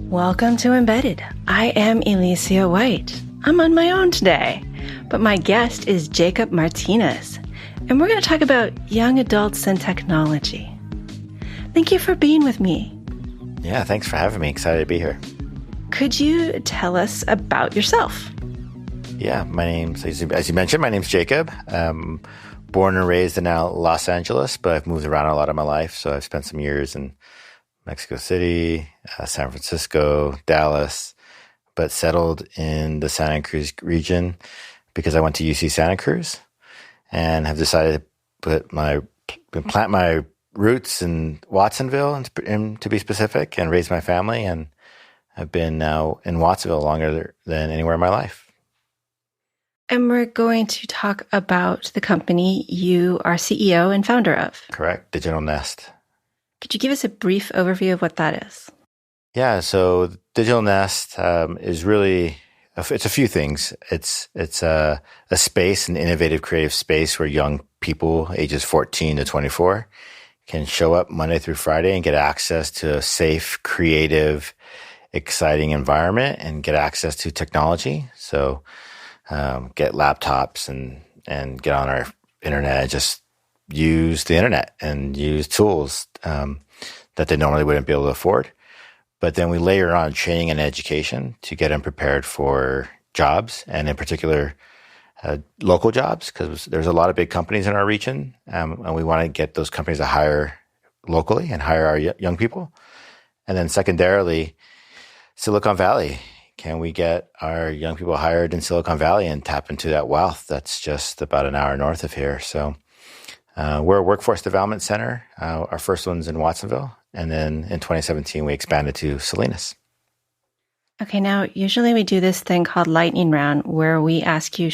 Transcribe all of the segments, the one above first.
Welcome to Embedded. I am Elecia White. I'm on my own today, but my guest is Jacob Martinez, and we're going to talk about young adults and technology. Thank you for being with me. Yeah, thanks for having me. Excited to be here. Could you tell us about yourself? Yeah, as you mentioned, my name's Jacob. Born and raised in Los Angeles, but I've moved around a lot of my life. So I've spent some years in Mexico City, San Francisco, Dallas, but settled in the Santa Cruz region because I went to UC Santa Cruz and have decided to plant my roots in Watsonville, and to be specific, and raise my family. And I've been now in Watsonville longer than anywhere in my life. And we're going to talk about the company you are CEO and founder of. Correct, DigitalNEST. Could you give us a brief overview of what that is? Yeah, so DigitalNEST is really, it's a few things. It's a space, an innovative creative space where young people ages 14 to 24 can show up Monday through Friday and get access to a safe, creative, exciting environment and get access to technology. So get laptops and get on our internet and just use the internet and use tools that they normally wouldn't be able to afford. But then we layer on training and education to get them prepared for jobs, and in particular, local jobs, because there's a lot of big companies in our region, and we want to get those companies to hire locally and hire our young people. And then secondarily, Silicon Valley. Can we get our young people hired in Silicon Valley and tap into that wealth that's just about an hour north of here? So we're a workforce development center. Our first one's in Watsonville. And then in 2017, we expanded to Salinas. Okay, now usually we do this thing called lightning round where we ask you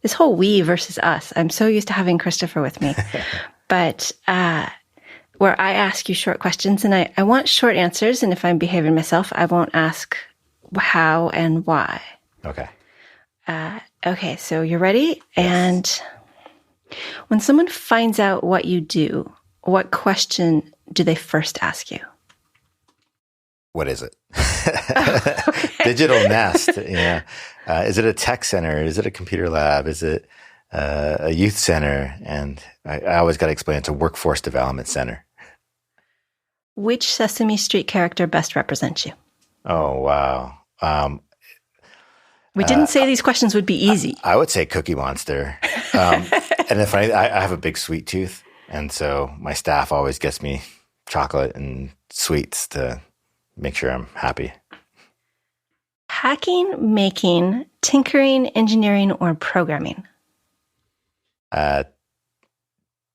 this whole we versus us. I'm so used to having Christopher with me. But where I ask you short questions, and I want short answers. And if I'm behaving myself, I won't ask how and why. Okay. Okay, so you're ready? Yes. And when someone finds out what you do, what question do they first ask you? What is it? DigitalNEST. Yeah. Is it a tech center? Is it a computer lab? Is it a youth center? And I always got to explain it's a workforce development center. Which Sesame Street character best represents you? Oh, wow. We didn't say these questions would be easy. I would say Cookie Monster. And if I have a big sweet tooth, and so my staff always gets me chocolate and sweets to make sure I'm happy. Hacking, making, tinkering, engineering, or programming?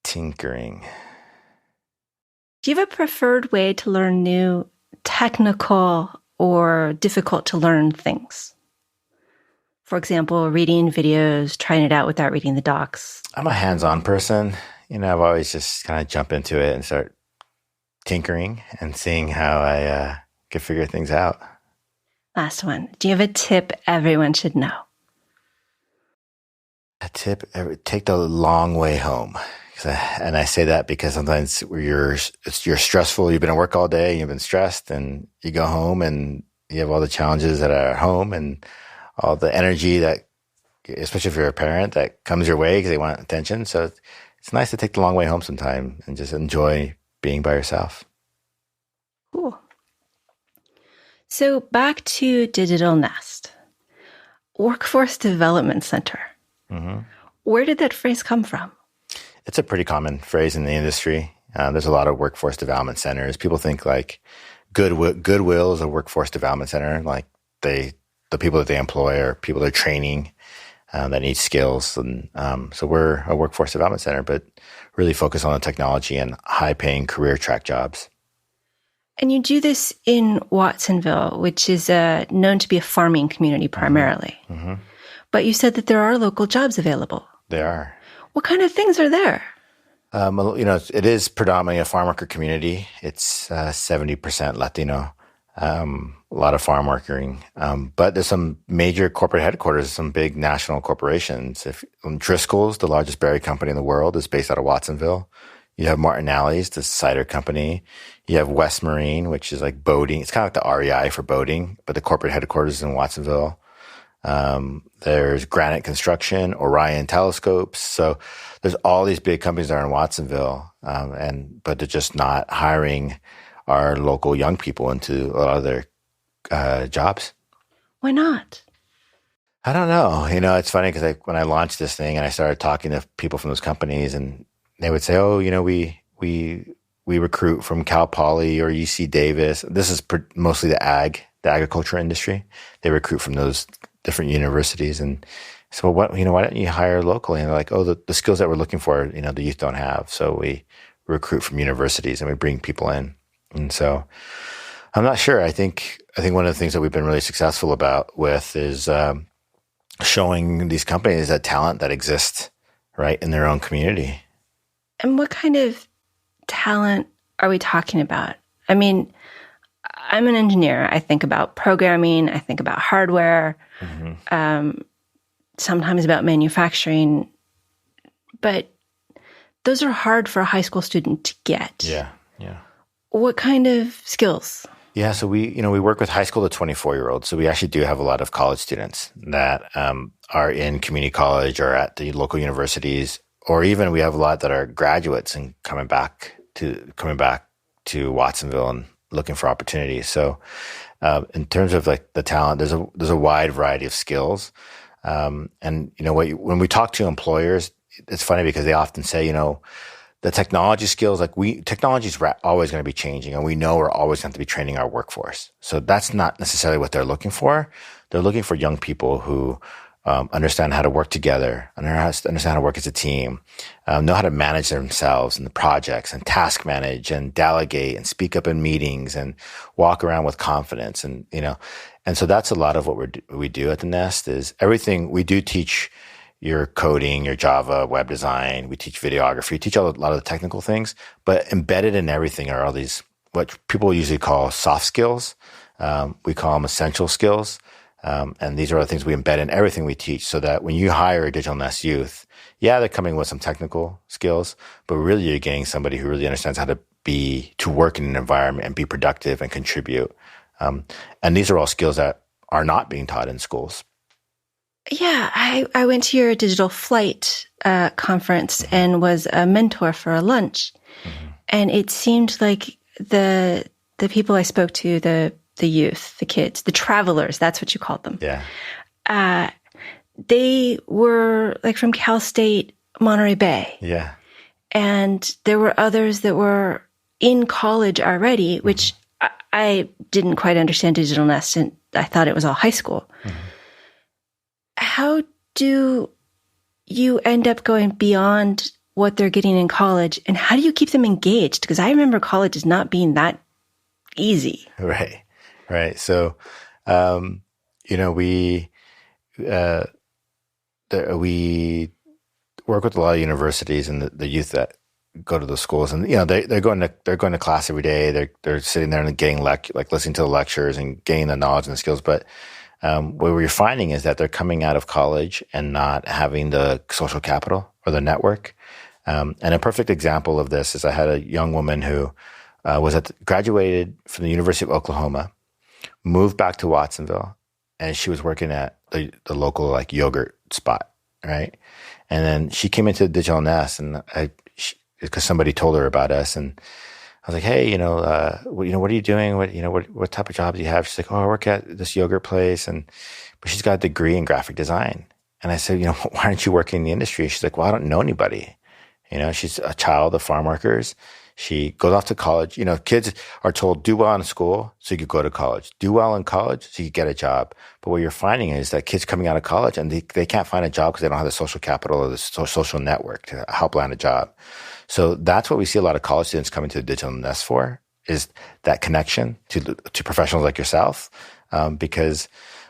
Tinkering. Do you have a preferred way to learn new technical or difficult to learn things? For example, reading videos, trying it out without reading the docs. I'm a hands-on person. I've always just kind of jump into it and start tinkering and seeing how I can figure things out. Last one. Do you have a tip everyone should know? A tip, take the long way home. And I say that because sometimes you're stressful. You've been at work all day, you've been stressed, and you go home and you have all the challenges that are at home and all the energy that, especially if you're a parent, that comes your way because they want attention. So it's nice to take the long way home sometime and just enjoy being by yourself. Cool. So back to DigitalNEST, Workforce Development Center. Mm-hmm. Where did that phrase come from? It's a pretty common phrase in the industry. There's a lot of workforce development centers. People think like Goodwill is a workforce development center. Like the people that they employ are people they're training that need skills. And so we're a workforce development center, but really focus on the technology and high-paying career track jobs. And you do this in Watsonville, which is known to be a farming community primarily. Mm-hmm. But you said that there are local jobs available. There are. What kind of things are there? It is predominantly a farm worker community. It's 70% Latino, a lot of farm working. But there's some major corporate headquarters, some big national corporations. Driscoll's, the largest berry company in the world, is based out of Watsonville. You have Martinez, the cider company. You have West Marine, which is like boating. It's kind of like the REI for boating, but the corporate headquarters is in Watsonville. There's Granite Construction, Orion Telescopes. So there's all these big companies that are in Watsonville, but they're just not hiring our local young people into a lot of their jobs. Why not? I don't know. It's funny because when I launched this thing and I started talking to people from those companies, and they would say, "Oh, we recruit from Cal Poly or UC Davis." This is mostly the agriculture industry. They recruit from those different universities, and so why don't you hire locally? And they're like, "Oh, the skills that we're looking for, the youth don't have." So we recruit from universities and we bring people in. And so I'm not sure. I think one of the things that we've been really successful with is showing these companies that talent that exists right in their own community. And what kind of talent are we talking about? I mean, I'm an engineer. I think about programming. I think about hardware, sometimes about manufacturing. But those are hard for a high school student to get. Yeah. What kind of skills? Yeah, so we work with high school to 24-year-olds. So we actually do have a lot of college students that are in community college or at the local universities, or even we have a lot that are graduates and coming back to Watsonville and looking for opportunities. So in terms of like the talent, there's a wide variety of skills. And when we talk to employers, it's funny because they often say, the technology skills, technology is always going to be changing, and we know we're always going to be training our workforce. So that's not necessarily what they're looking for. They're looking for young people who understand how to work together, understand how to work as a team, know how to manage themselves and the projects, and task manage and delegate and speak up in meetings and walk around with confidence. And so that's a lot of what we do at the Nest. Is everything we do teach. Your coding, your Java, web design. We teach videography. We teach a lot of the technical things, but embedded in everything are all these, what people usually call soft skills. We call them essential skills. And these are the things we embed in everything we teach, so that when you hire a DigitalNEST youth, they're coming with some technical skills, but really you're getting somebody who really understands how to work in an environment and be productive and contribute. And these are all skills that are not being taught in schools. Yeah, I went to your Digital Flight conference and was a mentor for a lunch. And it seemed like the people I spoke to, the youth, the kids, the travelers, that's what you called them. Yeah. They were like from Cal State, Monterey Bay. Yeah. And there were others that were in college already, which I didn't quite understand DigitalNEST, and I thought it was all high school. How do you end up going beyond what they're getting in college, and how do you keep them engaged? Because I remember college as not being that easy. Right. So, we work with a lot of universities and the youth that go to the schools, and they're going to class every day. They're sitting there and getting listening to the lectures and gaining the knowledge and the skills, but what we're finding is that they're coming out of college and not having the social capital or the network. And a perfect example of this is I had a young woman who graduated from the University of Oklahoma, moved back to Watsonville, and she was working at the local yogurt spot, right? And then she came into DigitalNEST, and because somebody told her about us, and I was like, hey, what are you doing? What type of job do you have? She's like, oh, I work at this yogurt place, but she's got a degree in graphic design. And I said, why aren't you working in the industry? She's like, well, I don't know anybody. She's a child of farm workers. She goes off to college. Kids are told, do well in school so you could go to college. Do well in college so you could get a job. But what you're finding is that kids coming out of college and they can't find a job because they don't have the social capital or the social network to help land a job. So that's what we see a lot of college students coming to the DigitalNEST for, is that connection to professionals like yourself, because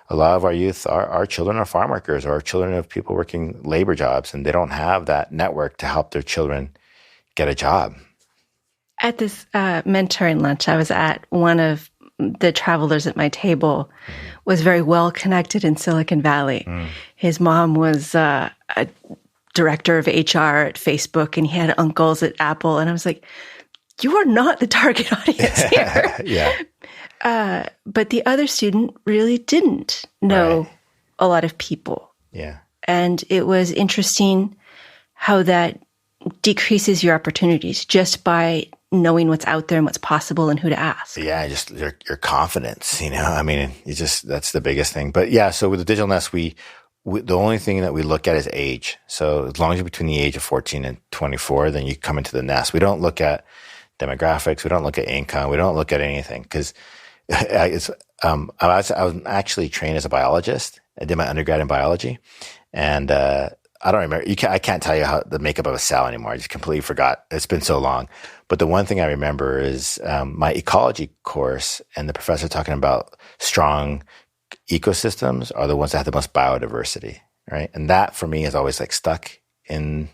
a lot of our youth are children of farm workers or children of people working labor jobs, and they don't have that network to help their children get a job. At this mentoring lunch I was at, one of the travelers at my table was very well connected in Silicon Valley. His mom was director of HR at Facebook and he had uncles at Apple. And I was like, you are not the target audience here. Yeah. But the other student really didn't know a lot of people. Yeah. And it was interesting how that decreases your opportunities just by knowing what's out there and what's possible and who to ask. Yeah, just your confidence, I mean, that's the biggest thing. But yeah, so with the DigitalNEST, we the only thing that we look at is age. So as long as you're between the age of 14 and 24, then you come into the nest. We don't look at demographics. We don't look at income. We don't look at anything because I was actually trained as a biologist. I did my undergrad in biology, and I don't remember. I can't tell you how the makeup of a cell anymore. I just completely forgot. It's been so long. But the one thing I remember is my ecology course and the professor talking about strong ecosystems are the ones that have the most biodiversity, right? And that for me is always like stuck in.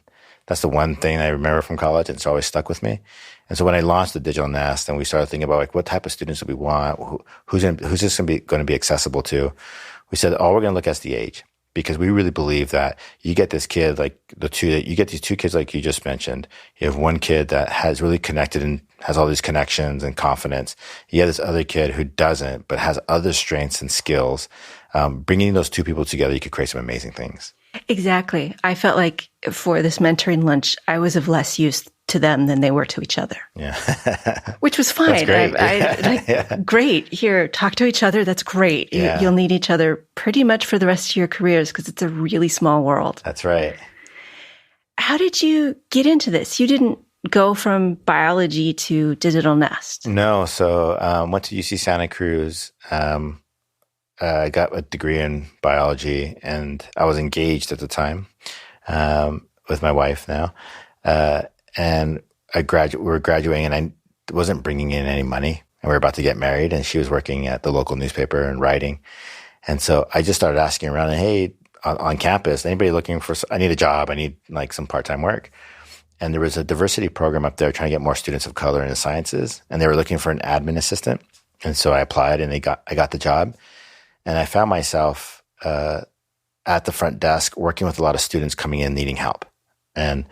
That's the one thing I remember from college, and it's always stuck with me. And so when I launched the DigitalNEST and we started thinking about like what type of students do we want, who's this going to be accessible to, we said all we're going to look at is the age. Because we really believe that you get this kid, like you get these two kids like you just mentioned. You have one kid that has really connected and has all these connections and confidence. You have this other kid who doesn't, but has other strengths and skills. Bringing those two people together, you could create some amazing things. Exactly. I felt like for this mentoring lunch, I was of less use to them than they were to each other. Yeah. Which was fine. That's great. Great. Here, talk to each other. That's great. Yeah. You'll need each other pretty much for the rest of your careers because it's a really small world. That's right. How did you get into this? You didn't go from biology to DigitalNEST. No. So went to UC Santa Cruz. I got a degree in biology, and I was engaged at the time with my wife now. And we were graduating, and I wasn't bringing in any money. And we were about to get married, and she was working at the local newspaper and writing. And so I just started asking around, and hey, on campus, anybody looking for? I need a job. I need like some part-time work. And there was a diversity program up there trying to get more students of color in the sciences, and they were looking for an admin assistant. And so I applied, and I got the job. And I found myself at the front desk working with a lot of students coming in needing help. And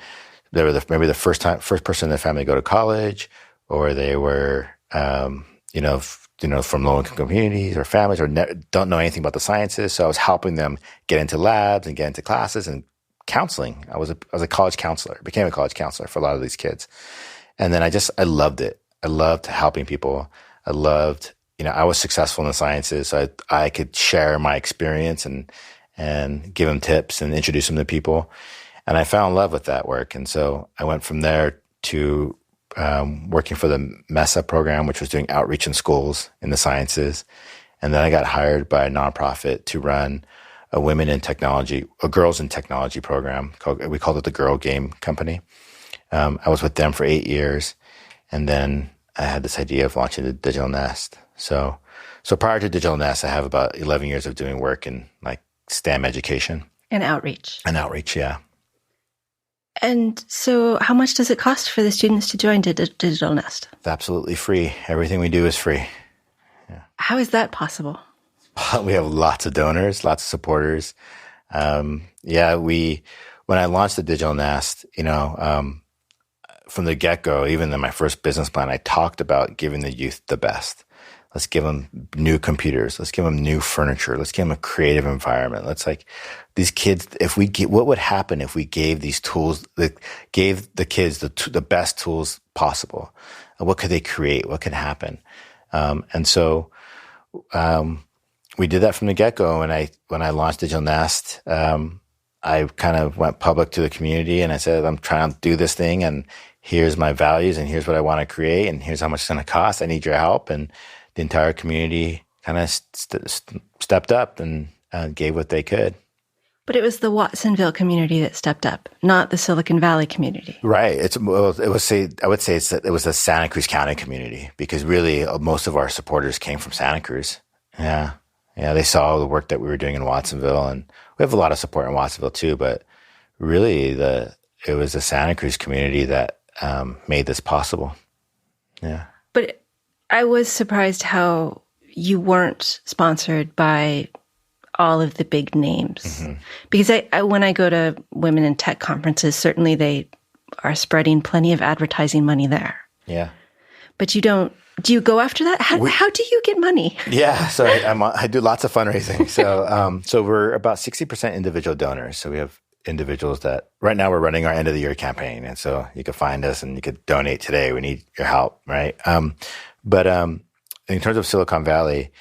they were maybe the first person in their family to go to college, or they were, from low-income communities or families, or don't know anything about the sciences. So I was helping them get into labs and get into classes and counseling. I was a college counselor, became a college counselor for a lot of these kids. And then I loved it. I loved helping people. I loved, I was successful in the sciences. So I could share my experience and give them tips and introduce them to people. And I fell in love with that work. And so I went from there to working for the MESA program, which was doing outreach in schools in the sciences. And then I got hired by a nonprofit to run a girls in technology program. We called it the Girl Game Company. I was with them for 8 years. And then I had this idea of launching the DigitalNEST. So prior to DigitalNEST, I have about 11 years of doing work in like STEM education. And outreach. Yeah. And so how much does it cost for the students to join DigitalNEST? It's absolutely free. Everything we do is free. Yeah. How is that possible? We have lots of donors, lots of supporters. When I launched the DigitalNEST, from the get-go, even in my first business plan, I talked about giving the youth the best. Let's give them new computers. Let's give them new furniture. Let's give them a creative environment. Let's these kids, what would happen if we gave these tools, gave the kids the best tools possible? What could they create? What could happen? And so, we did that from the get-go. When I launched DigitalNEST, I kind of went public to the community and I said, I'm trying to do this thing, and here's my values, and here's what I want to create, and here's how much it's going to cost. I need your help. And the entire community kind of stepped up and gave what they could. But it was the Watsonville community that stepped up, not the Silicon Valley community. Right. It was the Santa Cruz County community, because really most of our supporters came from Santa Cruz. Yeah. Yeah. They saw the work that we were doing in Watsonville, and we have a lot of support in Watsonville too, but really it was the Santa Cruz community that made this possible. Yeah. But I was surprised how you weren't sponsored by all of the big names. Because when I go to women in tech conferences, certainly they are spreading plenty of advertising money there. Yeah. But you don't, do you go after that? How do you get money? Yeah. So I do lots of fundraising. So we're about 60% individual donors. So we have individuals that right now we're running our end of the year campaign. And so you could find us and you could donate today. We need your help. Right. But in terms of Silicon Valley,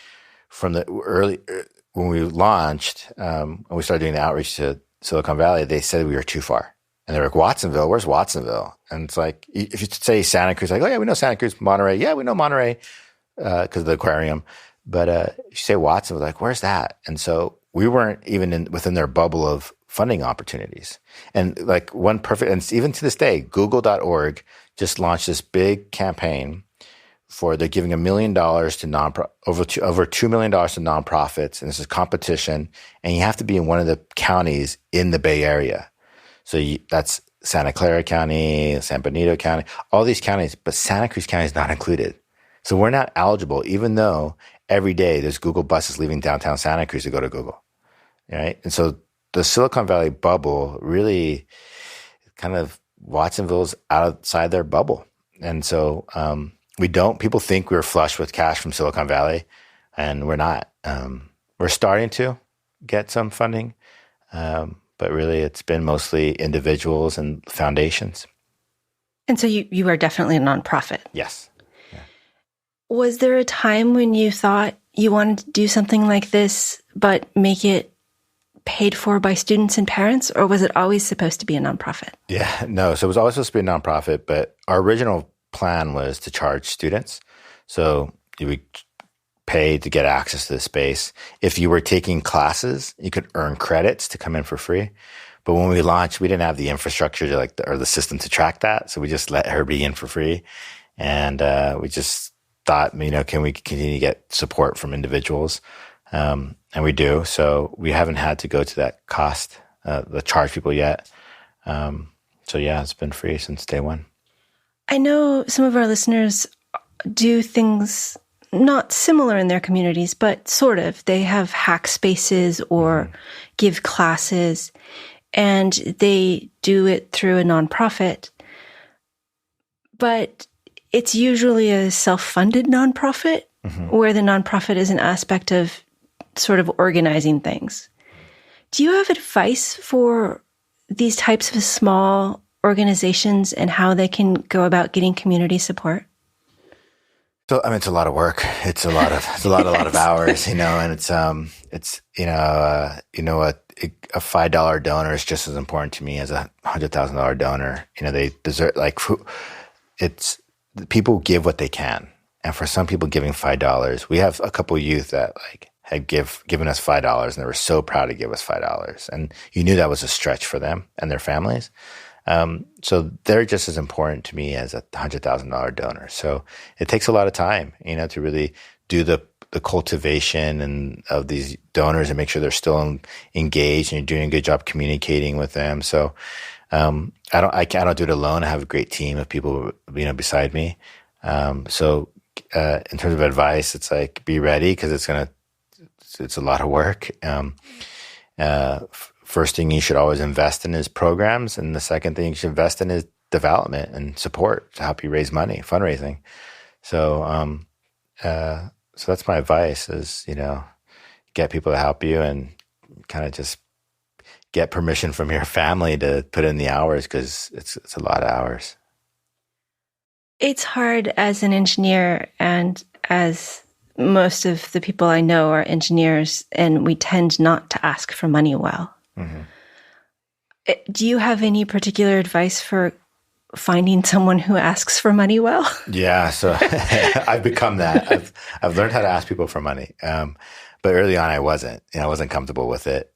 from the early, when we launched, when we started doing the outreach to Silicon Valley, they said we were too far. And they're like, Watsonville, where's Watsonville? And it's like, if you say Santa Cruz, like, oh yeah, we know Santa Cruz, Monterey. Yeah, we know Monterey, because of the aquarium. But if you say Watsonville, like, where's that? And so we weren't even within their bubble of funding opportunities. And like and even to this day, Google.org just launched this big campaign they're giving $1 million to over $2 million to nonprofits. And this is competition. And you have to be in one of the counties in the Bay Area. So that's Santa Clara County, San Benito County, all these counties, but Santa Cruz County is not included. So we're not eligible, even though every day there's Google buses leaving downtown Santa Cruz to go to Google, right? And so the Silicon Valley bubble really kind of, Watsonville's outside their bubble. And so people think we're flush with cash from Silicon Valley, and we're not. We're starting to get some funding, but really it's been mostly individuals and foundations. And so you are definitely a nonprofit. Yes. Yeah. Was there a time when you thought you wanted to do something like this, but make it paid for by students and parents, or was it always supposed to be a nonprofit? Yeah, no. So it was always supposed to be a nonprofit, but our original plan was to charge students. So you would pay to get access to the space. If you were taking classes, you could earn credits to come in for free. But when we launched, we didn't have the infrastructure or the system to track that. So we just let everybody in for free. And we just thought, can we continue to get support from individuals? And we do. So we haven't had to go to that cost, the charge people yet. So yeah, it's been free since day one. I know some of our listeners do things not similar in their communities, but sort of. They have hack spaces or give classes, and they do it through a nonprofit. But it's usually a self-funded nonprofit where the nonprofit is an aspect of sort of organizing things. Do you have advice for these types of small organizations and how they can go about getting community support? So, it's a lot of work. It's a lot of hours, and it's a $5 donor is just as important to me as a $100,000 donor. They deserve, people give what they can. And for some people giving $5, we have a couple of youth that had given us $5, and they were so proud to give us $5. And you knew that was a stretch for them and their families. So they're just as important to me as a $100,000 donor. So it takes a lot of time, to really do the cultivation and of these donors and make sure they're still engaged and you're doing a good job communicating with them. So, I don't do it alone. I have a great team of people, beside me. So, in terms of advice, it's be ready, because it's a lot of work. First thing you should always invest in is programs. And the second thing you should invest in is development and support to help you raise money, fundraising. So, so that's my advice is, get people to help you and kind of just get permission from your family to put in the hours, because it's a lot of hours. It's hard as an engineer, and as most of the people I know are engineers, and we tend not to ask for money well. Do you have any particular advice for finding someone who asks for money well? Yeah, so I've become that. I've learned how to ask people for money. But early on, I wasn't. I wasn't comfortable with it.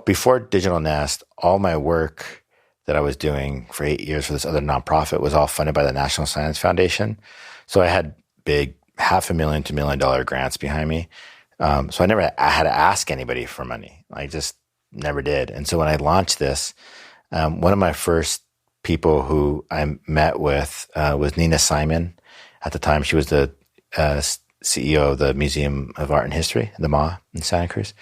Before DigitalNEST, all my work that I was doing for 8 years for this other nonprofit was all funded by the National Science Foundation. So I had big $500,000 to $1 million grants behind me. So I had to ask anybody for money. I just never did. And so when I launched this, one of my first people who I met with was Nina Simon. At the time, she was the CEO of the Museum of Art and History, the MA in Santa Cruz.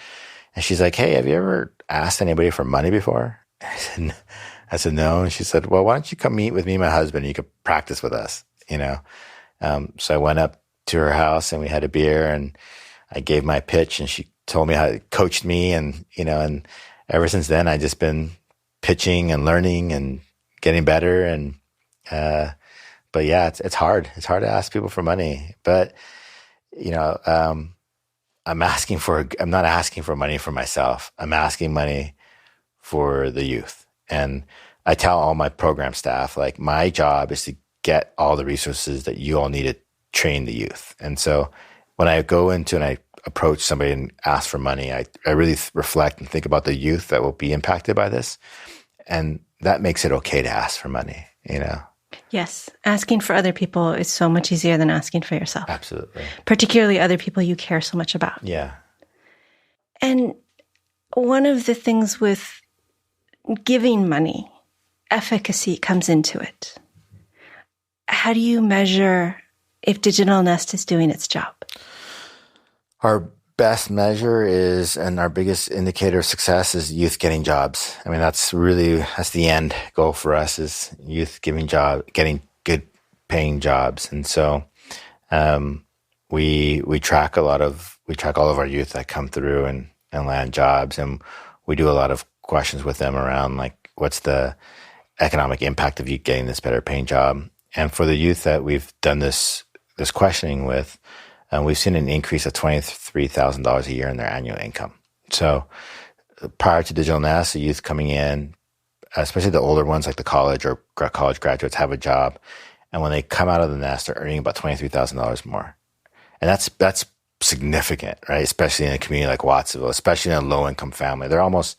And she's like, hey, have you ever asked anybody for money before? I said, no. And she said, well, why don't you come meet with me and my husband? And you could practice with us, So I went up to her house and we had a beer and I gave my pitch and she told me how it coached me. And, and ever since then, I've just been pitching and learning and getting better. And, but yeah, it's hard. It's hard to ask people for money, but, I'm not asking for money for myself. I'm asking money for the youth. And I tell all my program staff, like, my job is to get all the resources that you all need to train the youth. And so when I go into and I approach somebody and ask for money, I really reflect and think about the youth that will be impacted by this. And that makes it okay to ask for money, Yes. Asking for other people is so much easier than asking for yourself. Absolutely. Particularly other people you care so much about. Yeah. And one of the things with giving money, efficacy comes into it. How do you measure if DigitalNEST is doing its job? Our best measure is, and our biggest indicator of success is youth getting jobs. I mean, that's the end goal for us, is youth getting good paying jobs. And so, we track all of our youth that come through and land jobs. And we do a lot of questions with them around, like, what's the economic impact of you getting this better paying job? And for the youth that we've done this questioning with, we've seen an increase of $23,000 a year in their annual income. So prior to DigitalNEST, the youth coming in, especially the older ones like the college or college graduates, have a job. And when they come out of the nest, they're earning about $23,000 more. And that's significant, right? Especially in a community like Watsonville, especially in a low-income family. They're almost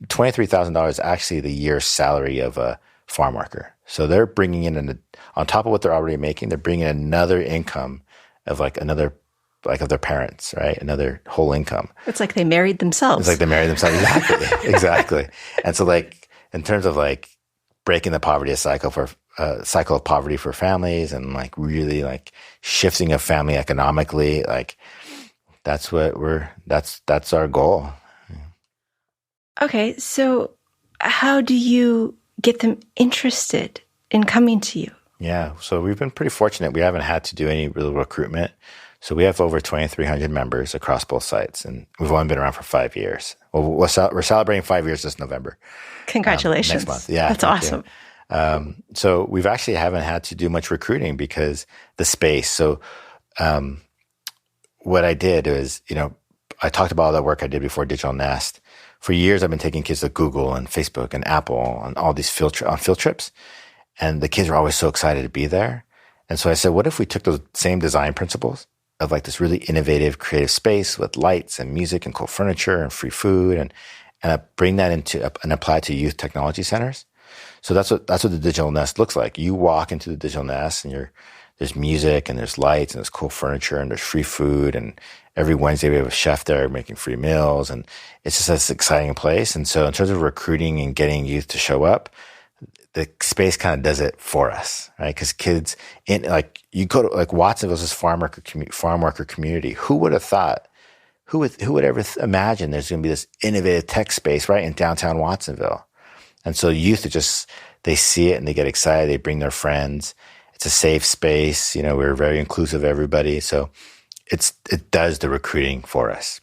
$23,000 actually the year's salary of a farm worker. So they're bringing in, on top of what they're already making, they're bringing in another income of of their parents, right? Another whole income. It's like they married themselves. It's like they married themselves. Exactly. Exactly. And so, like, in terms of like breaking the poverty cycle of poverty for families, and like really like shifting a family economically, like that's our goal. Okay. So how do you get them interested in coming to you? Yeah. So we've been pretty fortunate. We haven't had to do any real recruitment. So we have over 2,300 members across both sites, and we've only been around for 5 years. Well, we're celebrating 5 years this November. Congratulations. Next month. Yeah. That's awesome. So we've actually haven't had to do much recruiting because the space. So what I did is, I talked about all the work I did before DigitalNEST. For years, I've been taking kids to Google and Facebook and Apple and all these field trips. And the kids were always so excited to be there. And so I said, what if we took those same design principles of like this really innovative, creative space with lights and music and cool furniture and free food, and I bring that and apply it to youth technology centers. So that's what the DigitalNEST looks like. You walk into the DigitalNEST and there's music and there's lights and there's cool furniture and there's free food, and every Wednesday we have a chef there making free meals, and it's just this exciting place. And so in terms of recruiting and getting youth to show up, the space kind of does it for us, right? Because kids you go to like Watsonville's this farm worker community. Who would have thought? Who would ever imagine there's going to be this innovative tech space right in downtown Watsonville? And so youth they see it and they get excited. They bring their friends. It's a safe space. We're very inclusive of everybody. So it does the recruiting for us.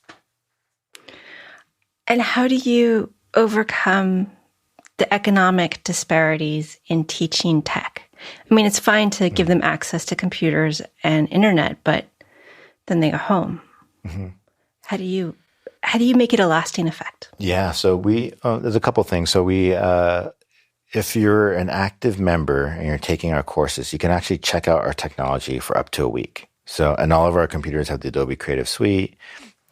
And how do you overcome the economic disparities in teaching tech? I mean, it's fine to give them access to computers and internet, but then they go home. Mm-hmm. How do you make it a lasting effect? Yeah, so there's a couple things. So if you're an active member and you're taking our courses, you can actually check out our technology for up to a week. So, and all of our computers have the Adobe Creative Suite,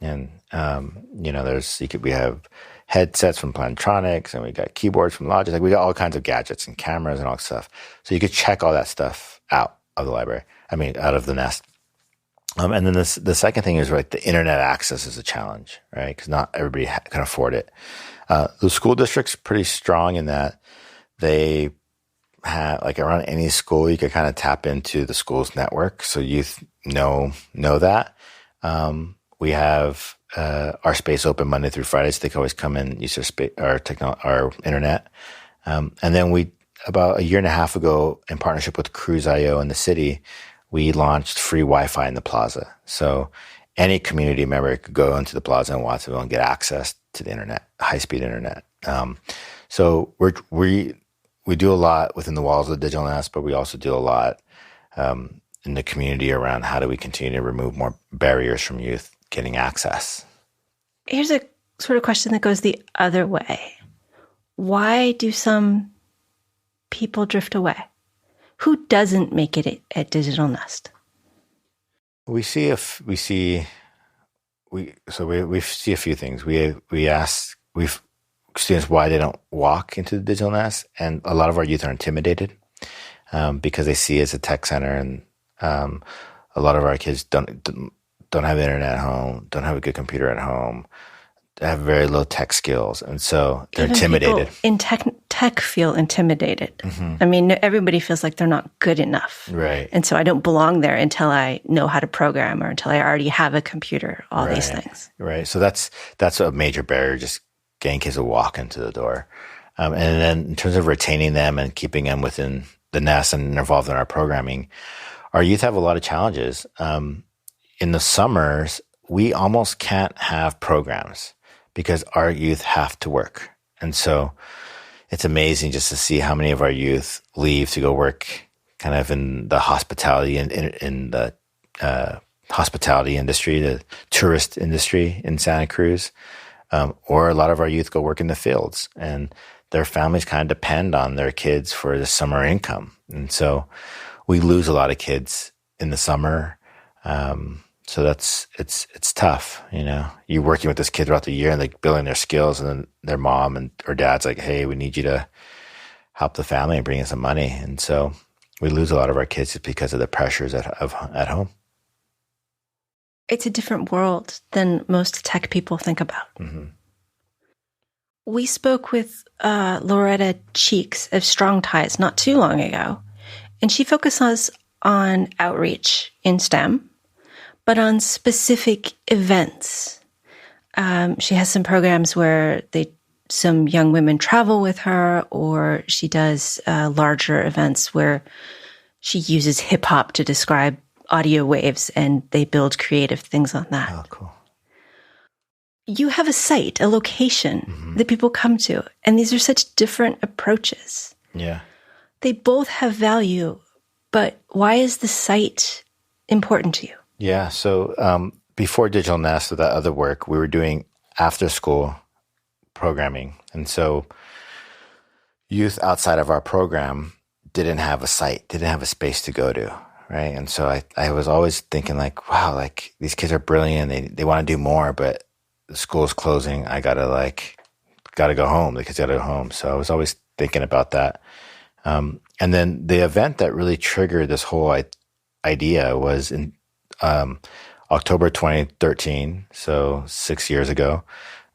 and we have headsets from Plantronics, and we got keyboards from Logitech. We got all kinds of gadgets and cameras and all that stuff. So you could check all that stuff out of the library. Out of the Nest. And then the second thing is, right, the internet access is a challenge, right? Because not everybody can afford it. The school district's pretty strong in that they have, like around any school, you could kind of tap into the school's network. So youth know that. We have our space open Monday through Friday, so they can always come in and use our internet. And then about a year and a half ago, in partnership with Cruise.io in the city, we launched free Wi-Fi in the plaza. So any community member could go into the plaza in Watsonville and get access to the internet, high-speed internet. So we do a lot within the walls of the DigitalNEST, but we also do a lot in the community around how do we continue to remove more barriers from youth getting access. Here's a sort of question that goes the other way. Why do some people drift away? Who doesn't make it at DigitalNEST? We see a few things. We ask students why they don't walk into the DigitalNEST, and a lot of our youth are intimidated because they see it as a tech center, and a lot of our kids don't have internet at home, don't have a good computer at home, have very low tech skills, and so they're intimidated. People in tech feel intimidated. Mm-hmm. I mean, everybody feels like they're not good enough, right? And so I don't belong there until I know how to program or until I already have a computer. All these things, right? So that's a major barrier, just getting kids to walk into the door. And then in terms of retaining them and keeping them within the nest and involved in our programming, our youth have a lot of challenges. In the summers, we almost can't have programs because our youth have to work. And so it's amazing just to see how many of our youth leave to go work kind of in the hospitality and in the hospitality industry, the tourist industry in Santa Cruz. Or a lot of our youth go work in the fields, and their families kind of depend on their kids for the summer income. And so we lose a lot of kids in the summer. So it's tough. You're working with this kid throughout the year and they're building their skills, and then their mom or dad's like, hey, we need you to help the family and bring in some money. And so we lose a lot of our kids just because of the pressures at home. It's a different world than most tech people think about. Mm-hmm. We spoke with Loretta Cheeks of Strong Ties not too long ago, and she focuses on outreach in STEM, but on specific events. She has some programs where some young women travel with her, or she does larger events where she uses hip hop to describe audio waves, and they build creative things on that. Oh, cool. You have a site, a location mm-hmm. that people come to, and these are such different approaches. Yeah. They both have value, but why is the site important to you? Yeah. So before DigitalNEST, with that other work, we were doing after school programming. And so youth outside of our program didn't have a site, didn't have a space to go to. Right. And so I was always thinking like, wow, like these kids are brilliant. They want to do more, but the school's closing. I gotta go home. The kids gotta go home. So I was always thinking about that. And then the event that really triggered this whole idea was in October 2013. So 6 years ago,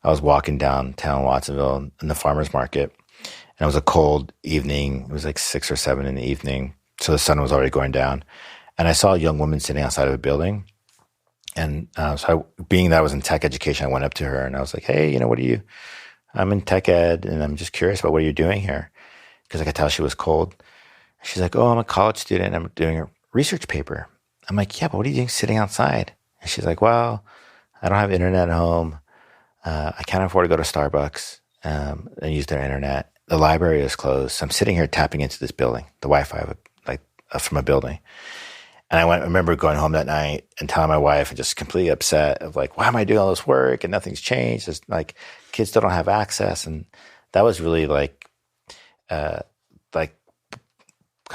I was walking downtown Watsonville in the farmer's market, and it was a cold evening. It was like 6 or 7 in the evening. So the sun was already going down, and I saw a young woman sitting outside of a building. And being that I was in tech education, I went up to her and I was like, hey, I'm in tech ed, and I'm just curious about what you're doing here, because I could tell she was cold. She's like, oh, I'm a college student. I'm doing a research paper. I'm like, yeah, but what are you doing sitting outside? And she's like, well, I don't have internet at home. I can't afford to go to Starbucks and use their internet. The library is closed. So I'm sitting here tapping into this building, the Wi-Fi from a building. And I remember going home that night and telling my wife, and just completely upset of like, why am I doing all this work and nothing's changed? It's like kids still don't have access. And that was really like kind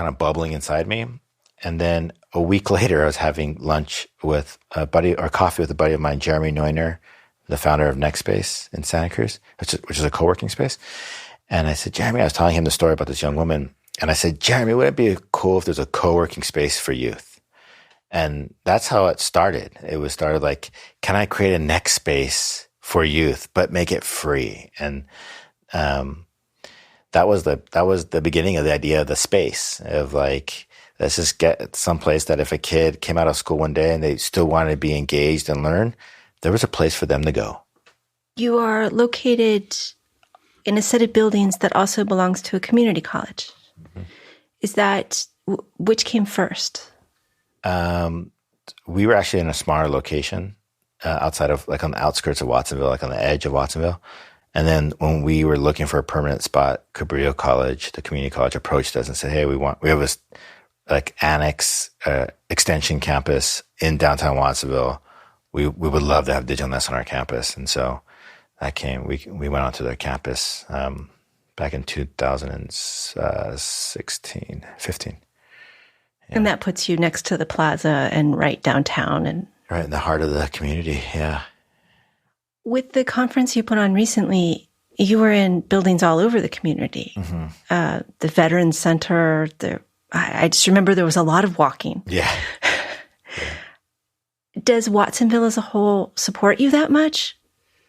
of bubbling inside me. And then a week later, I was having lunch with coffee with a buddy of mine, Jeremy Neuner, the founder of NextSpace in Santa Cruz, which is a co-working space. And I said, Jeremy, I was telling him the story about this young woman. And I said, Jeremy, wouldn't it be cool if there's a co-working space for youth? And that's how it started. It was started like, can I create a next space for youth, but make it free? And that was the beginning of the idea of the space of like, let's just get someplace that if a kid came out of school one day and they still wanted to be engaged and learn, there was a place for them to go. You are located in a set of buildings that also belongs to a community college. Mm-hmm. Is that, which came first? We were actually in a smaller location outside of, like on the outskirts of Watsonville, like on the edge of Watsonville. And then when we were looking for a permanent spot, Cabrillo College, the community college, approached us and said, "Hey, we have this like annex extension campus in downtown Watsonville. We would love to have DigitalNEST on our campus." And so that came. We went onto their campus back in 2016, 15. Yeah. And that puts you next to the plaza and right downtown and right in the heart of the community. Yeah. With the conference you put on recently, you were in buildings all over the community. Mm-hmm. The Veterans Center. I just remember there was a lot of walking. Yeah. Does Watsonville as a whole support you that much?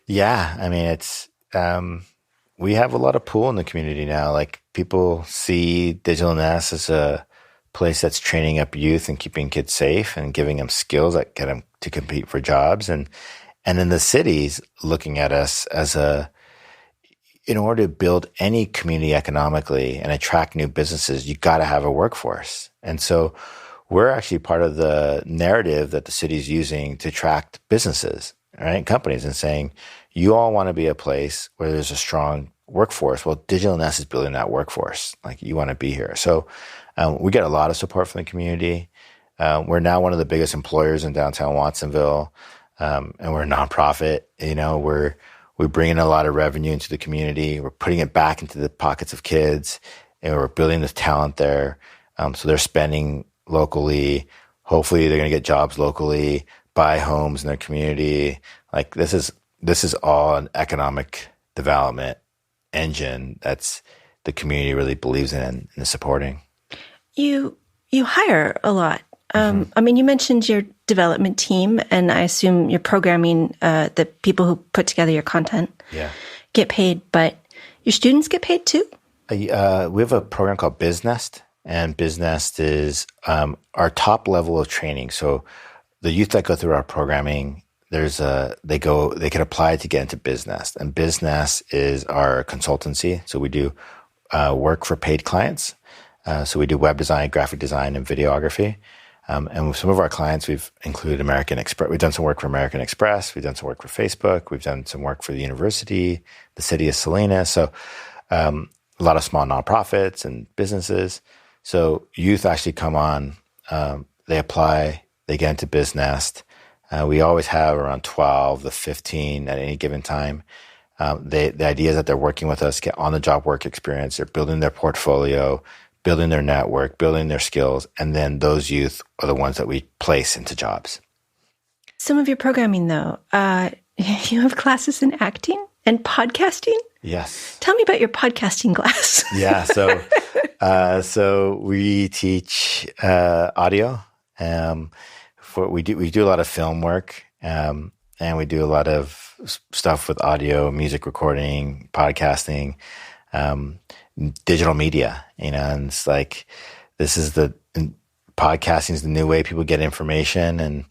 Yeah. I mean, it's we have a lot of pull in the community now. Like people see DigitalNEST as a place that's training up youth and keeping kids safe and giving them skills that get them to compete for jobs. And in the cities, looking at us as in order to build any community economically and attract new businesses, you got to have a workforce. And so we're actually part of the narrative that the city's using to attract businesses, right? Companies, and saying, you all want to be a place where there's a strong workforce. Well, DigitalNEST is building that workforce. Like, you want to be here. So we get a lot of support from the community. We're now one of the biggest employers in downtown Watsonville. And we're a nonprofit. We're bringing a lot of revenue into the community. We're putting it back into the pockets of kids, and we're building this talent there. So they're spending locally. Hopefully they're going to get jobs locally, buy homes in their community. Like this is all an economic development engine that's the community really believes in and is supporting. You hire a lot. I mean, you mentioned your development team, and I assume your programming, the people who put together your content get paid, but your students get paid too? We have a program called BizzNEST, and BizzNEST is our top level of training. So the youth that go through our programming, they can apply to get into BizzNEST, and BizzNEST is our consultancy. So we do work for paid clients. So we do web design, graphic design, and videography. And with some of our clients, we've included American Express. We've done some work for American Express. We've done some work for Facebook. We've done some work for the university, the city of Salinas. So a lot of small nonprofits and businesses. So youth actually come on. They apply. They get into BizzNEST. We always have around 12 to 15 at any given time. The idea is that they're working with us, get on-the-job work experience. They're building their portfolio, building their network, building their skills, and then those youth are the ones that we place into jobs. Some of your programming, though, you have classes in acting and podcasting? Yes. Tell me about your podcasting class. Yeah, so we teach audio. We do a lot of film work, and we do a lot of stuff with audio, music recording, podcasting, digital media, and it's like, podcasting is the new way people get information and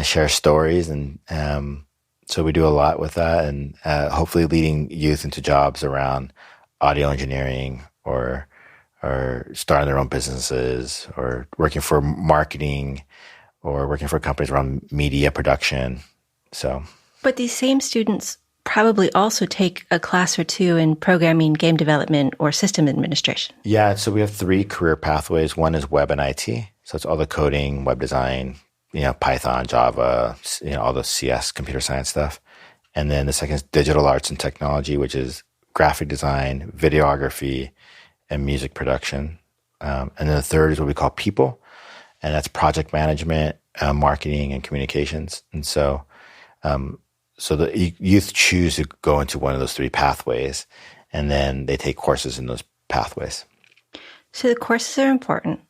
share stories. And so we do a lot with that, and hopefully leading youth into jobs around audio engineering or starting their own businesses or working for marketing or working for companies around media production. So, but these same students probably also take a class or two in programming, game development, or system administration. Yeah, so we have 3 career pathways. One is web and IT. So it's all the coding, web design, Python, Java, all the CS, computer science stuff. And then the second is digital arts and technology, which is graphic design, videography, and music production. And then the third is what we call people, and that's project management, marketing, and communications. And so the youth choose to go into one of those 3 pathways, and then they take courses in those pathways. So the courses are important,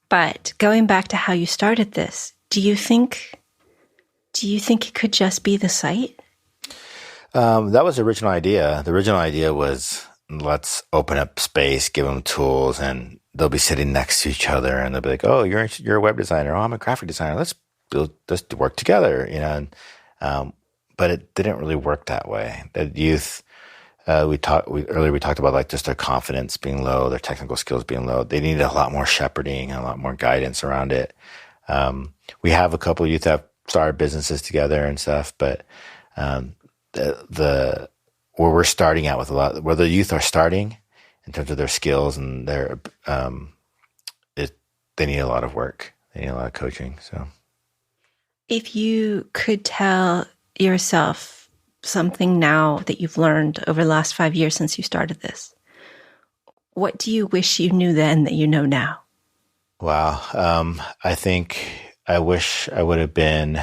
but going back to how you started this, do you think it could just be the site? That was the original idea. The original idea was let's open up space, give them tools, and they'll be sitting next to each other, and they'll be like, "Oh, you're a web designer. Oh, I'm a graphic designer. Let's work together." And, but it didn't really work that way. The youth, we talked about like just their confidence being low, their technical skills being low. They needed a lot more shepherding and a lot more guidance around it. We have a couple of youth that have started businesses together and stuff, but the where we're starting out with where the youth are starting in terms of their skills and their they need a lot of work. They need a lot of coaching. So, if you could tell yourself something now that you've learned over the last 5 years since you started this, what do you wish you knew then that you know now? Wow. I think I wish I would have been,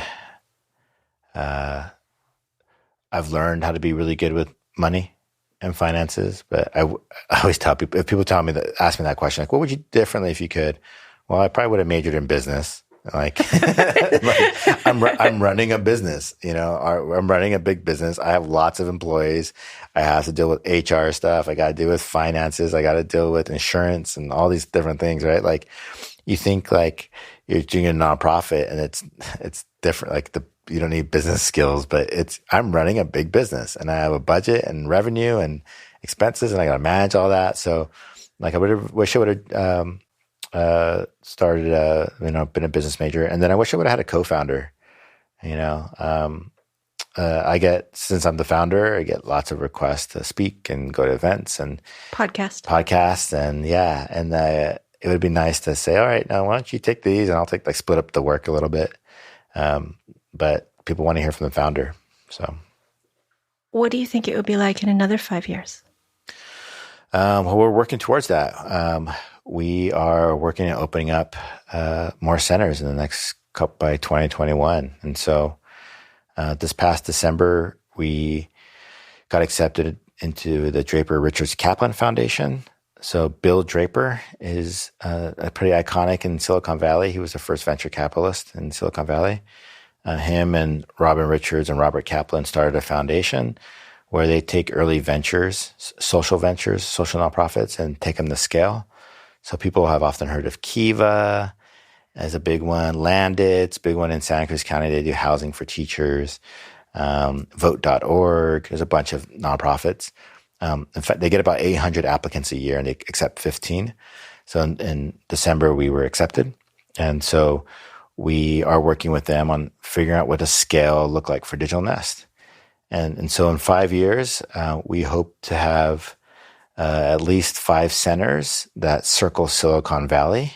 I've learned how to be really good with money and finances, but I always tell people, if people ask me that question, like, what would you do differently if you could? Well, I probably would have majored in business. Like, I'm running a business, I'm running a big business. I have lots of employees. I have to deal with HR stuff. I got to deal with finances. I got to deal with insurance and all these different things, right? Like, you think like you're doing a nonprofit and it's different. Like you don't need business skills, but I'm running a big business and I have a budget and revenue and expenses and I got to manage all that. So like, I wish I would have, started, been a business major. And then I wish I would have had a co-founder, since I'm the founder, I get lots of requests to speak and go to events and podcasts. And it would be nice to say, all right, now why don't you take these and I'll split up the work a little bit. But people want to hear from the founder. So what do you think it would be like in another 5 years? Well, we're working towards that. We are working at opening up more centers in the next couple by 2021. And so this past December, we got accepted into the Draper Richards Kaplan Foundation. So Bill Draper is pretty iconic in Silicon Valley. He was the first venture capitalist in Silicon Valley. Him and Robin Richards and Robert Kaplan started a foundation where they take early ventures, social nonprofits, and take them to scale. So people have often heard of Kiva as a big one, Landit's big one in Santa Cruz County. They do housing for teachers. Vote.org. There's a bunch of nonprofits. In fact, they get about 800 applicants a year and they accept 15. So in December, we were accepted. And so we are working with them on figuring out what a scale look like for DigitalNEST. And so in 5 years, we hope to have at least 5 centers that circle Silicon Valley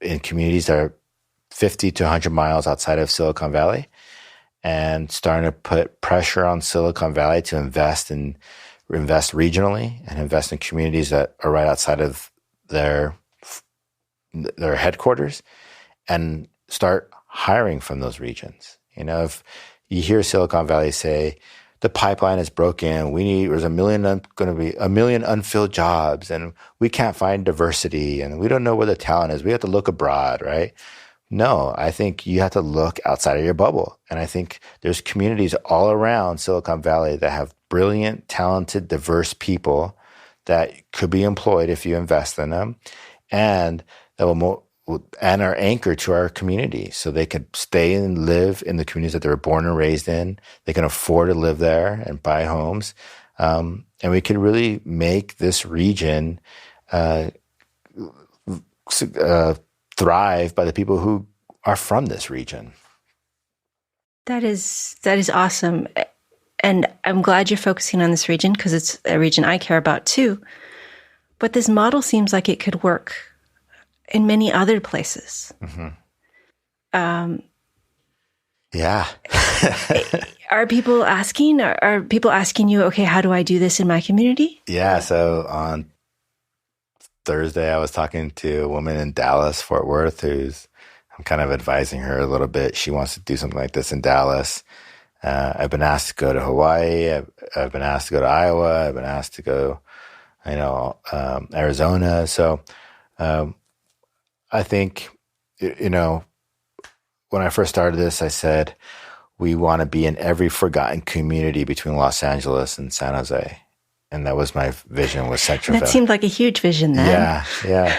in communities that are 50 to 100 miles outside of Silicon Valley, and starting to put pressure on Silicon Valley to invest regionally and invest in communities that are right outside of their headquarters, and start hiring from those regions. If you hear Silicon Valley say the pipeline is broken, there's going to be a million unfilled jobs, and we can't find diversity, and we don't know where the talent is. We have to look abroad, right? No, I think you have to look outside of your bubble. And I think there's communities all around Silicon Valley that have brilliant, talented, diverse people that could be employed if you invest in them, and that and are anchored to our community, so they could stay and live in the communities that they were born and raised in. They can afford to live there and buy homes. And we could really make this region thrive by the people who are from this region. That is awesome. And I'm glad you're focusing on this region because it's a region I care about too. But this model seems like it could work in many other places. Mm-hmm. Yeah. Are people asking you, okay, how do I do this in my community? Yeah. So on Thursday, I was talking to a woman in Dallas, Fort Worth, I'm kind of advising her a little bit. She wants to do something like this in Dallas. I've been asked to go to Hawaii. I've been asked to go to Iowa. I've been asked to go, Arizona. So, I think, when I first started this, I said, we want to be in every forgotten community between Los Angeles and San Jose. And that was my vision, was Central That Valley. seemed like a huge vision then. Yeah.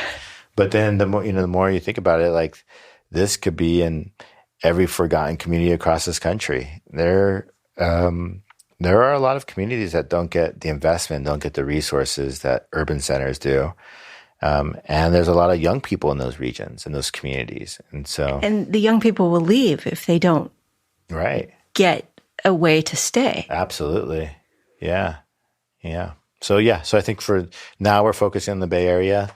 But then the more you think about it, like this could be in every forgotten community across this country. There are a lot of communities that don't get the investment, don't get the resources that urban centers do. And there's a lot of young people in those regions, in those communities. And the young people will leave if they don't get a way to stay. Absolutely. Yeah. So I think for now we're focusing on the Bay Area,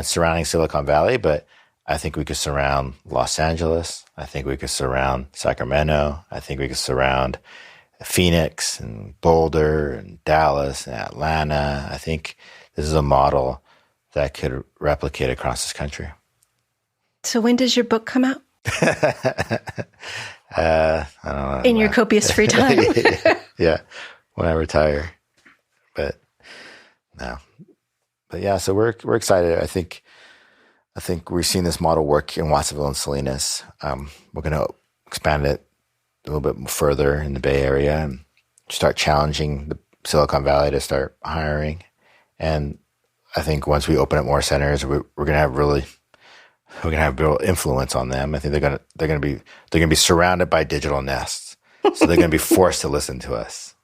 surrounding Silicon Valley, but I think we could surround Los Angeles. I think we could surround Sacramento. I think we could surround Phoenix and Boulder and Dallas and Atlanta. I think this is a model that could replicate across this country. So when does your book come out? I don't know. In your copious free time? Yeah, when I retire. But yeah, so we're excited. I think we're seeing this model work in Watsonville and Salinas. We're going to expand it a little bit further in the Bay Area and start challenging the Silicon Valley to start hiring. And I think once we open up more centers, we're going to have real influence on them. I think they're going to be surrounded by DigitalNEST, so they're going to be forced to listen to us.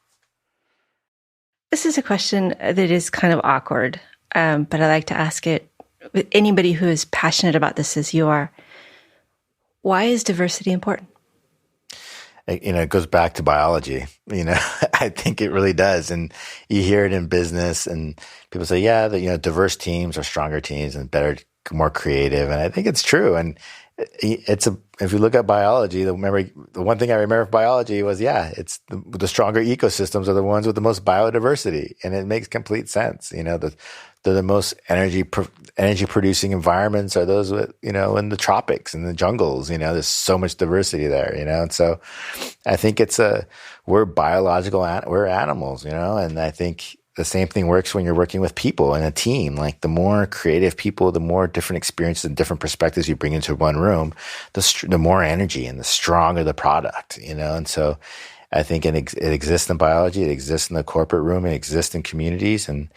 This is a question that is kind of awkward, but I like to ask it with anybody who is passionate about this as you are. Why is diversity important? It goes back to biology. I think it really does. And you hear it in business and people say, yeah, diverse teams are stronger teams and better, more creative. And I think it's true. And if you look at biology, the one thing I remember of biology was, it's the stronger ecosystems are the ones with the most biodiversity. And it makes complete sense. The most energy producing environments are those with, in the tropics and the jungles. There's so much diversity there. And so I think we're biological, we're animals. And I think the same thing works when you're working with people in a team. Like the more creative people, the more different experiences and different perspectives you bring into one room, the more energy and the stronger the product. And so I think it exists in biology, it exists in the corporate room, it exists in communities, and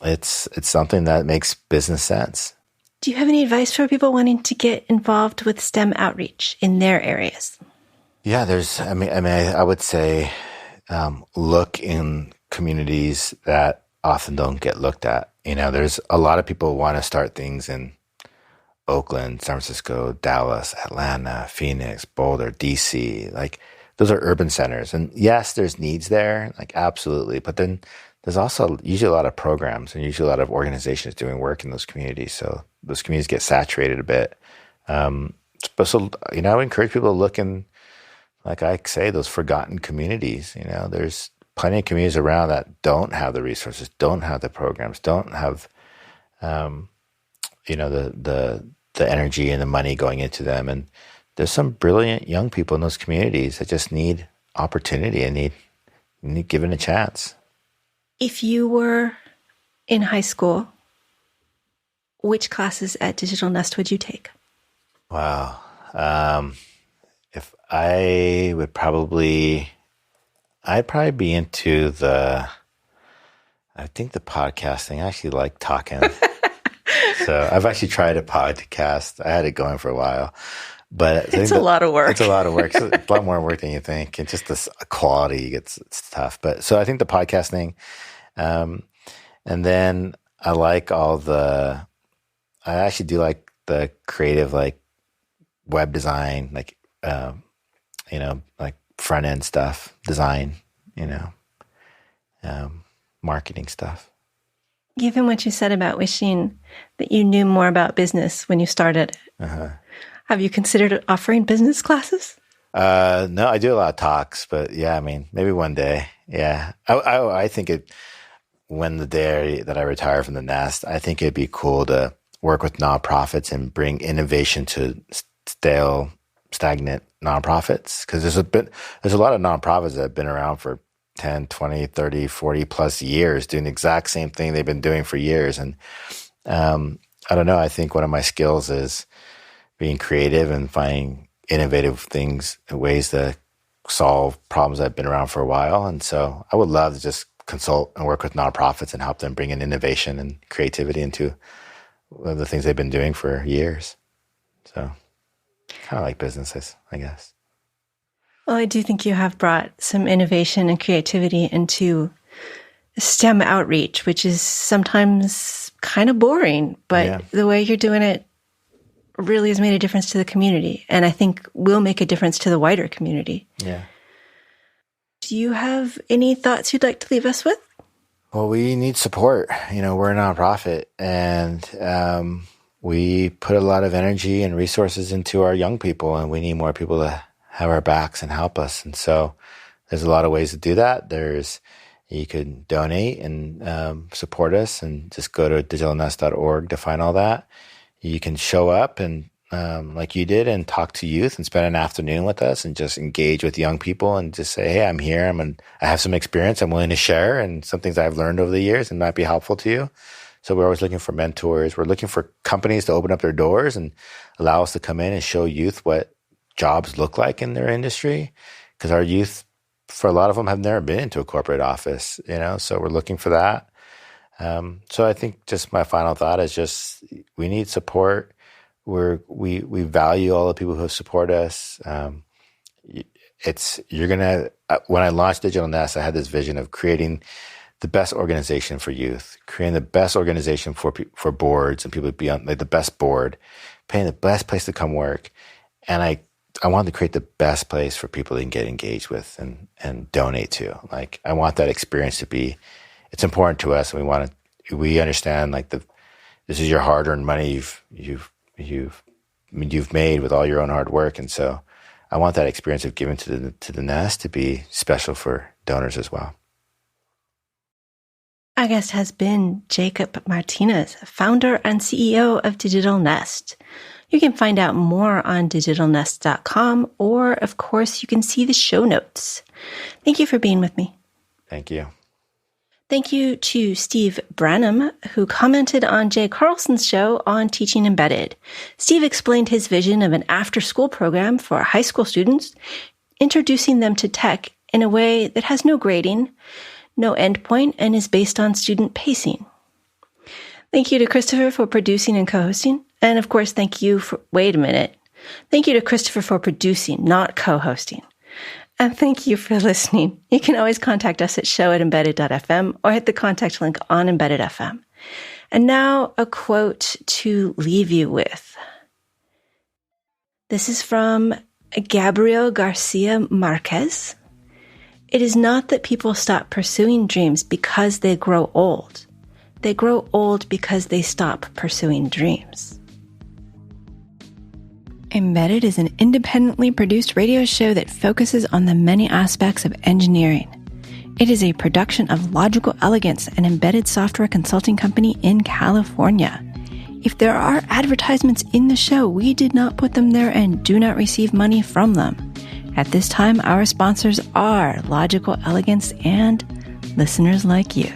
it's something that makes business sense. Do you have any advice for people wanting to get involved with STEM outreach in their areas? Yeah, I would say look in communities that often don't get looked at. There's a lot of people who want to start things in Oakland, San Francisco, Dallas, Atlanta, Phoenix, Boulder, DC. Like those are urban centers. And yes, there's needs there, like absolutely. But then there's also usually a lot of programs and usually a lot of organizations doing work in those communities. So those communities get saturated a bit. I would encourage people to look in, like I say, those forgotten communities. There's plenty of communities around that don't have the resources, don't have the programs, don't have, the energy and the money going into them. And there's some brilliant young people in those communities that just need opportunity and need given a chance. If you were in high school, which classes at DigitalNEST would you take? Wow. If I would I'd probably be into the podcasting. I actually like talking. So I've actually tried a podcast. I had it going for a while. But it's a lot of work. It's a lot of work. It's a lot more work than you think. And just the quality it's tough. But so I think the podcasting, and then I actually do like the creative, like web design, like, like front end stuff, design, marketing stuff. Given what you said about wishing that you knew more about business when you started, have you considered offering business classes? No, I do a lot of talks, but yeah, maybe one day. Yeah. I think when the day that I retire from the Nest, I think it'd be cool to work with nonprofits and bring innovation to stagnant nonprofits. Because there's a lot of nonprofits that have been around for 10, 20, 30, 40 plus years doing the exact same thing they've been doing for years. And I don't know, I think one of my skills is being creative and finding innovative things and ways to solve problems that have been around for a while. And so I would love to just consult and work with nonprofits and help them bring in innovation and creativity into the things they've been doing for years. So kind of like businesses, I guess. Well, I do think you have brought some innovation and creativity into STEM outreach, which is sometimes kind of boring, but the way you're doing it really has made a difference to the community, and I think will make a difference to the wider community. Yeah. Do you have any thoughts you'd like to leave us with? Well, we need support. We're a nonprofit, and we put a lot of energy and resources into our young people, and we need more people to have our backs and help us. And so there's a lot of ways to do that. You could donate and support us, and just go to digitalnest.org to find all that. You can show up and like you did, and talk to youth and spend an afternoon with us and just engage with young people and just say, hey, I'm here. I have some experience I'm willing to share, and some things I've learned over the years and might be helpful to you. So we're always looking for mentors. We're looking for companies to open up their doors and allow us to come in and show youth what jobs look like in their industry. Because our youth, for a lot of them, have never been into a corporate office, so we're looking for that. So I think just my final thought is just we need support. We value all the people who support us. When I launched DigitalNEST, I had this vision of creating the best organization for youth, creating the best organization for boards and people to be on, like the best board, paying the best place to come work. And I wanted to create the best place for people to get engaged with and donate to. Like, I want that experience to be, it's important to us. And we understand like this is your hard-earned money you've made with all your own hard work. And so I want that experience of giving to the Nest to be special for donors as well. Our guest has been Jacob Martinez, founder and CEO of DigitalNEST. You can find out more on digitalnest.com, or, of course, you can see the show notes. Thank you for being with me. Thank you. Thank you to Steve Branham, who commented on Jay Carlson's show on Teaching Embedded. Steve explained his vision of an after-school program for high school students, introducing them to tech in a way that has no grading, no endpoint, and is based on student pacing. Thank you to Christopher for producing and co-hosting. And of course, thank you for Christopher for producing, not co-hosting. And thank you for listening. You can always contact us at show@embedded.fm or hit the contact link on Embedded FM. And now a quote to leave you with. This is from Gabriel Garcia Marquez. It is not that people stop pursuing dreams because they grow old. They grow old because they stop pursuing dreams. Embedded is an independently produced radio show that focuses on the many aspects of engineering. It is a production of Logical Elegance, an embedded software consulting company in California. If there are advertisements in the show, we did not put them there and do not receive money from them. At this time, our sponsors are Logical Elegance and listeners like you.